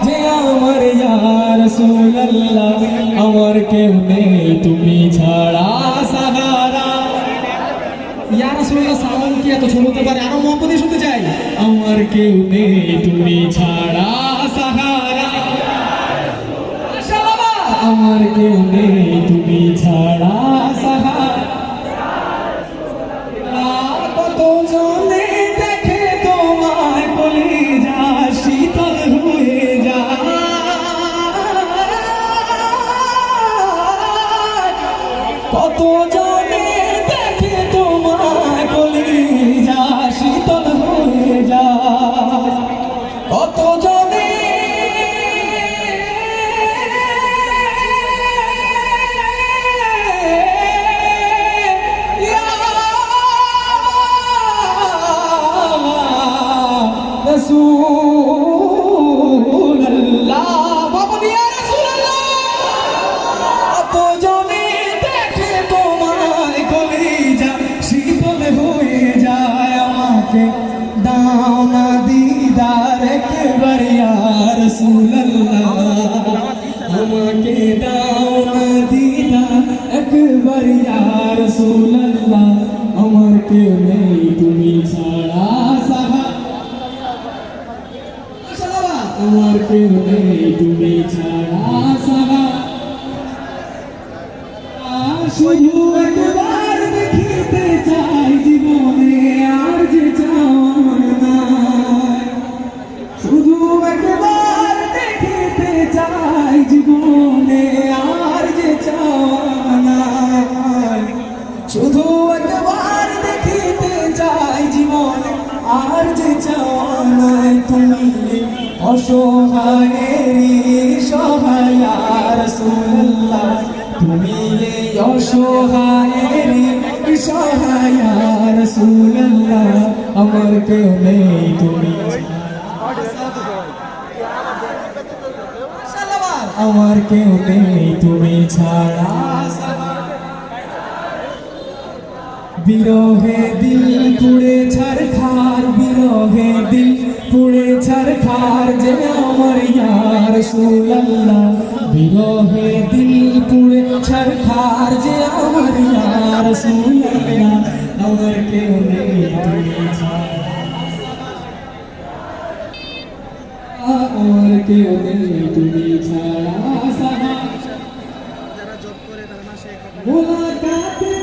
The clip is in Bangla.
যে আমার ইয়া রাসূলুল্লাহ আমার কেউ নেই তুমি ছাড়া সাহারা। ইয়া রাসূলুল্লাহ সালাম কি এত ছোট হতে পারে? আরো মহব্বতে শুনতে চাই। আমার কেউ নেই তুমি ছাড়া সাহারা, আমার কেউ নেই তুমি ছাড়া সাহারা। কত জনে দেখে তোমায় কলিজা শীতল হয়ে যায়, কত জনে দেখে তোমায় কলিজা শীতল হয়ে যায়, কত জনে রাসূলুল্লাহ বাবা ইয়া রাসূলুল্লাহ কত জনে দেখে তোমায় কলিজা শীতল হয়ে যায়। আমাকে দাও না দিদার একবার ইয়া রাসূলুল্লাহ, আমাকে দাও না দিদার একবার ইয়া রাসূলুল্লাহ আমার কেউ নেই তুমি ছাড়া সাহারা, আমার কেউ নেই তুমি ছাড়া সাহারা। শুধু একবার দেখিতে চাই জীবনে আর যে চাওয়া নাই, শুধু একবার দেখিতে চাই জীবনে আর যে চাওয়া নাই, শুধু একবার দেখিতে চাই জীবনে আর যে চাওয়া নাই। তুমি অসহায়েরই সহায় ইয়া রাসূলুল্লাহ, তুমি এই অসহায়েরই সহায় ইয়া রাসূলুল্লাহ আমার কেউ নেই তুমি, আমার কেউ নেই তুমি ছাড়া। বিরহে দিল পুড়ে ছারখার, বিরহে দিল পুড়ে ছারখার যে আমার ইয়া রাসূলুল্লাহ, বিরহে দিল পুড়ে ছারখার যে আমার ইয়া রাসূলুল্লাহ আমার কেউ নেই তুমি ছাড়া, আমার কেউ নেই তুমি ছাড়া সাহারা। মুলাকাতে